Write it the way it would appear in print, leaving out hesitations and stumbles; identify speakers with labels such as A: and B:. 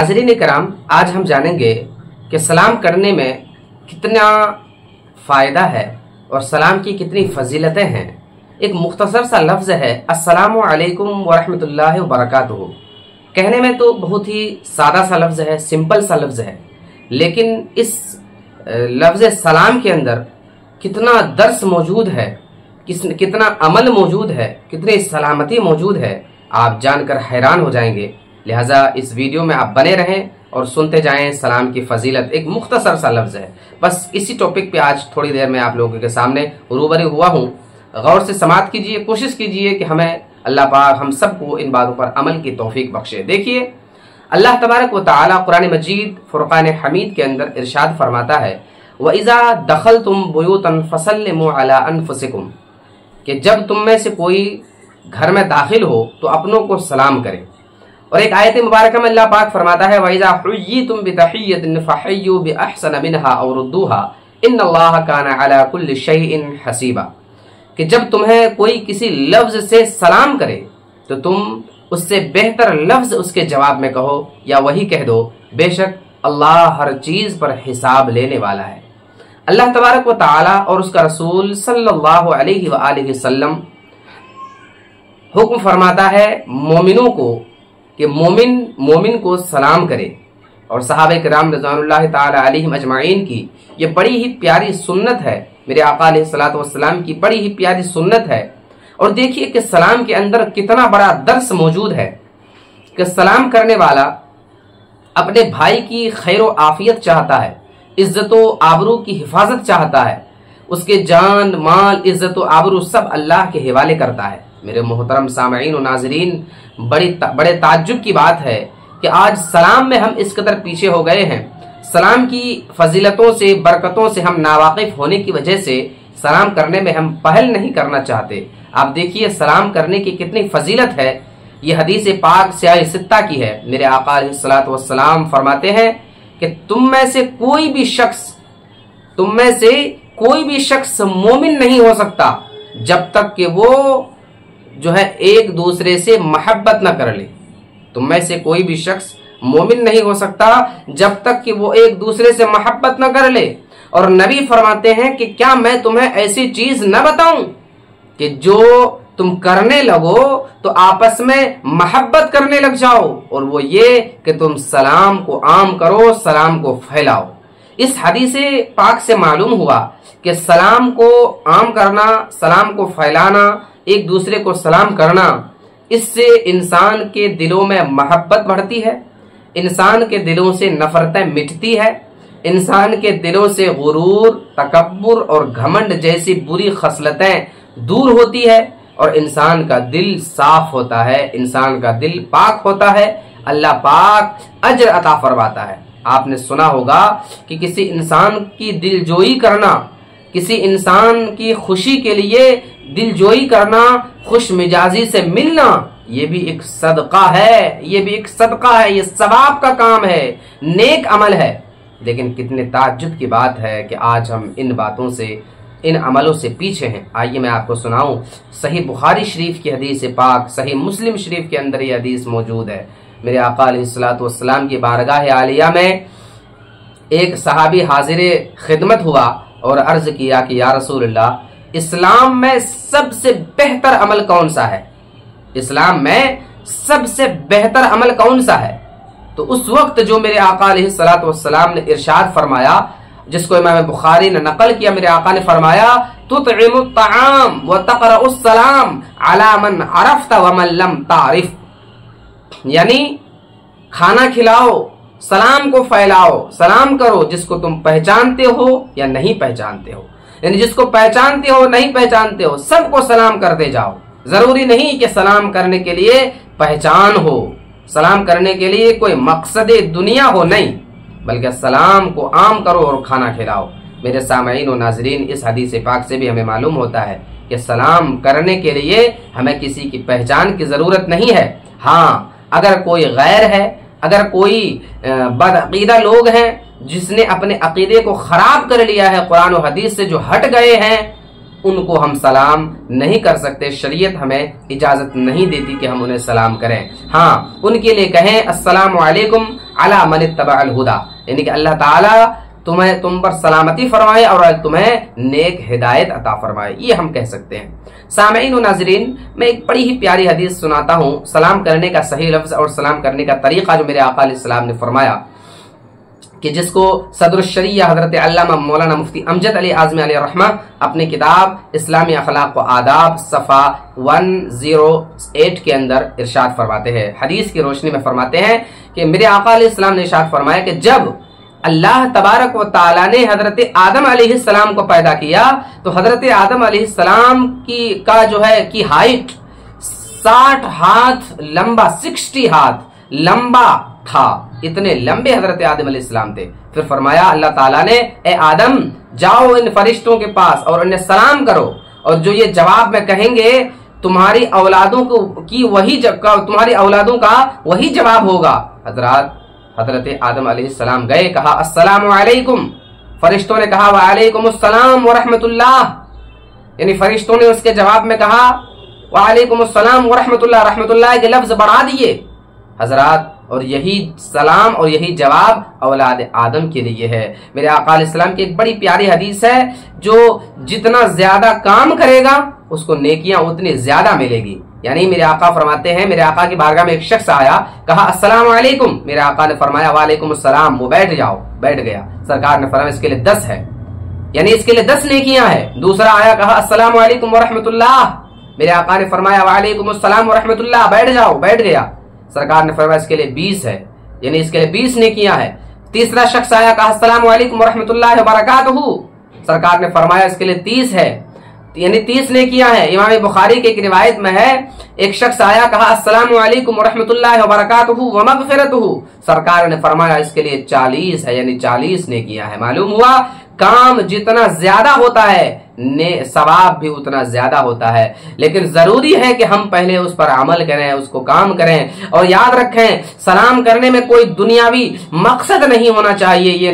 A: नाज़रीन इकराम, आज हम जानेंगे कि सलाम करने में कितना फ़ायदा है और सलाम की कितनी फजीलतें हैं। एक मुख्तसर सा लफ्ज़ है अस्सलामु अलैकुम वरहमतुल्लाहि वबरकातुहू। कहने में तो बहुत ही सादा सा लफ्ज़ है, सिंपल सा लफ्ज़ है, लेकिन इस लफ्ज़ सलाम के अंदर कितना दर्स मौजूद है, कितना अमल मौजूद है, कितनी सलामती मौजूद है, आप जानकर हैरान हो जाएंगे। लिहाजा इस वीडियो में आप बने रहें और सुनते जाएं सलाम की फजीलत। एक मुख्तसर सा लफ्ज़ है, बस इसी टॉपिक पे आज थोड़ी देर में आप लोगों के सामने रूबरू हुआ हूँ। गौर से समाअत कीजिए, कोशिश कीजिए कि हमें अल्लाह पाक हम सबको इन बातों पर अमल की तौफीक बख्शे। देखिए, अल्लाह तबारक व तआला कुरान मजीद फुरकान हमीद के अंदर इरशाद फरमाता है, व इज़ा दखलतुम बुयूतन फसल्लिमू अला अनफुसिकुम, कि जब तुम में से कोई घर में दाखिल हो तो अपनों को सलाम करें। और एक आयत मुबारक में अल्लाह पाक फरमाता है, वइज़ा हुय्यितुम बितहिय्यतिन फहय्यू बिअहसन मिनहा औ रुद्दूहा इन्नल्लाह काना अला कुल्लि शैइन हसीबा, कि जब तुम्हें कोई किसी लफ्ज से सलाम करे तो तुम उससे बेहतर लफ्ज उसके जवाब में कहो या वही कह दो, बेशक अल्लाह हर चीज पर हिसाब लेने वाला है। अल्लाह तबारक व तआला और उसका रसूल सल्लल्लाहु अलैहि वआलिहि वसल्लम हुक्म फरमाता है मोमिनों को कि मोमिन को सलाम करे। और सहाबे किराम रज़वानुल्लाहि ताला अलैहिम अजमाइन की ये बड़ी ही प्यारी सुन्नत है, मेरे आका अलैहिस्सलातु वस्सलाम की बड़ी ही प्यारी सुन्नत है। और देखिए कि सलाम के अंदर कितना बड़ा दर्स मौजूद है कि सलाम करने वाला अपने भाई की खैर व आफियत चाहता है, इज्जत व आबरू की हिफाजत चाहता है, उसके जान माल इज्जत व आबरू सब अल्लाह के हवाले करता है। मेरे मोहतरम सामईन और नाजरीन, बड़े ताज्जुब की बात है कि आज सलाम में हम इस कदर पीछे हो गए हैं। सलाम की फजीलतों से, बरकतों से हम नावाकिफ होने की वजह से सलाम करने में हम पहल नहीं करना चाहते। आप देखिए सलाम करने की कितनी फजीलत है। ये हदीस पाक सियाह सित्ता की है। मेरे आका अलैहिस्सलातु वस्सलाम फरमाते हैं कि तुम में से कोई भी शख्स मोमिन नहीं हो सकता जब तक कि वो जो है एक दूसरे से मोहब्बत न कर ले। तुम में से कोई भी शख्स मोमिन नहीं हो सकता जब तक कि वो एक दूसरे से मोहब्बत न कर ले। और नबी फरमाते हैं कि क्या मैं तुम्हें ऐसी चीज न बताऊं कि जो तुम करने लगो तो आपस में मोहब्बत करने लग जाओ, और वो ये कि तुम सलाम को आम करो, सलाम को फैलाओ। इस हदीस पाक से मालूम हुआ कि सलाम को आम करना, सलाम को फैलाना, एक दूसरे को सलाम करना, इससे इंसान के दिलों में मोहब्बत बढ़ती है, इंसान के दिलों से नफरतें मिटती है, इंसान के दिलों से गुरूर, तकब्बुर और घमंड जैसी बुरी खसलतें दूर होती है और इंसान का दिल साफ होता है, इंसान का दिल पाक होता है। अल्लाह पाक अजर अता फरमाता है। आपने सुना होगा कि किसी इंसान की दिलजोई करना, किसी इंसान की खुशी के लिए दिलजोई करना, खुश मिजाजी से मिलना, ये भी एक सदका है, ये भी एक सदका है, ये सवाब का काम है, नेक अमल है। लेकिन कितने ताज्जुब की बात है कि आज हम इन बातों से, इन अमलों से पीछे हैं। आइए मैं आपको सुनाऊं सही बुखारी शरीफ की हदीस पाक, सही मुस्लिम शरीफ के अंदर ये हदीस मौजूद है। मेरे आका अलैहिस्सलातु वस्सलाम की बारगाह आलिया में एक सहाबी हाजिर खिदमत हुआ और अर्ज किया कि या रसूलल्लाह, इस्लाम में सबसे बेहतर अमल कौन सा है? इस्लाम में सबसे बेहतर अमल कौन सा है? तो उस वक्त जो मेरे आका अलैहिस्सलातु वस्सलाम ने इरशाद फरमाया, जिसको इमाम बुखारी ने नकल किया, मेरे आका ने फरमाया, तुतइमुत तआम व तक़रउस सलाम अला मन अरफ्त व मन लम तारिफ, यानी खाना खिलाओ, सलाम को फैलाओ, सलाम करो जिसको तुम पहचानते हो या नहीं पहचानते हो, यानी जिसको पहचानते हो नहीं पहचानते हो सबको सलाम करते जाओ। जरूरी नहीं कि सलाम करने के लिए पहचान हो, सलाम करने के लिए कोई मकसद दुनिया हो, नहीं, बल्कि सलाम को आम करो और खाना खिलाओ। मेरे सामईन और नाजरीन, इस हदीस पाक से भी हमें मालूम होता है कि सलाम करने के लिए हमें किसी की पहचान की जरूरत नहीं है। हाँ, अगर कोई गैर है, अगर कोई बदअकीदा लोग हैं जिसने अपने अकीदे को खराब कर लिया है, कुरान और हदीस से जो हट गए हैं, उनको हम सलाम नहीं कर सकते। शरीयत हमें इजाजत नहीं देती कि हम उन्हें सलाम करें। हाँ, उनके लिए कहें अस्सलामु अलैकुम, अला मन इत्तबअल हुदा, यानी कि अल्लाह ताला तुम पर सलामती फरमाए और तुम्हें नेक हिदायत अता फरमाए, ये हम कह सकते हैं। सामईन व नाज़रीन, मैं एक बड़ी ही प्यारी हदीस सुनाता हूँ। सलाम करने का सही लफ्ज और सलाम करने का तरीका जो मेरे आका अलैहिस्सलाम ने फरमाया, कि जिसको सदर शरिया हजरत अल्लामा मौलाना मुफ्ती अमजद अली आज़मी अलैहि रहमा अपनी किताब इस्लामी अखलाक व आदाब सफ़ा 108 के अंदर इरशाद फरमाते हैं। हदीस की रोशनी में फरमाते हैं कि मेरे आका अलैहिस्सलाम ने इरशाद फरमाया कि जब अल्लाह तबारक व ताला ने हजरत आदम अलैहिस्सलाम को पैदा किया तो हजरत आदम अलैहिस्सलाम का जो है कि हाइट 60 हाथ लंबा, 60 हाथ लंबा था। इतने लंबे हजरत आदम अलैहिस्सलाम थे। फिर फरमाया अल्लाह ताला ने, ए आदम जाओ इन फरिश्तों के पास और उन्हें सलाम करो, और जो ये जवाब में कहेंगे तुम्हारी औलादों तुम्हारी औलादों का वही जवाब होगा। हजरत आदम अलैहिस्सलाम गए, कहा अस्सलामु अलैकुम। फरिश्तों ने कहा वालेकुम अस्सलाम व रहमतुल्लाह, यानी फरिश्तों ने उसके जवाब में कहा वालेकुम अस्सलाम व रहमतुल्लाह, रहमतुल्लाह के लफ्ज बढ़ा दिए हजरात। और यही सलाम और यही जवाब औलाद आदम के लिए है। मेरे आका अलैहिस्सलाम की एक बड़ी प्यारी हदीस है, जो जितना ज्यादा काम करेगा उसको नेकियां उतनी ज्यादा मिलेगी। यानी मेरे आका फरमाते हैं, मेरे आका की बारगाह में एक शख्स आया, कहा अस्सलाम वालेकुम। मेरे आका ने फरमाया वालेकुम अस्सलाम। वो बैठ जाओ, बैठ गया। सरकार ने फरमाया इसके लिए 10 है, यानी इसके लिए 10 नेकियां है। दूसरा आया, कहा अस्सलाम वालेकुम व रहमतुल्लाह। मेरे आका ने फरमाया वालेकुम अस्सलाम व रहमतुल्लाह, बैठ जाओ, बैठ गया। सरकार ने फरमाया इसके लिए 20 है, यानी इसके लिए 20 नेकियां है। तीसरा शख्स आया, कहा अस्सलामु अलैकुम व रहमतुल्लाहि व बरकातुहू। सरकार ने फरमाया इसके लिए 30 है, यानी 30 नेकियां है। इमाम बुखारी की एक रिवायत में है, एक शख्स आया, कहा अस्सलामु अलैकुम व रहमतुल्लाहि व बरकातुहू व मगफिरतुहू। सरकार ने फरमाया इसके लिए 40 है, यानी 40 नेकियां है। मालूम हुआ काम जितना ज्यादा होता है सवाब भी उतना ज्यादा होता है। लेकिन जरूरी है कि हम पहले उस पर अमल करें, उसको काम करें। और याद रखें, सलाम करने में कोई दुनियावी मकसद नहीं होना चाहिए। ये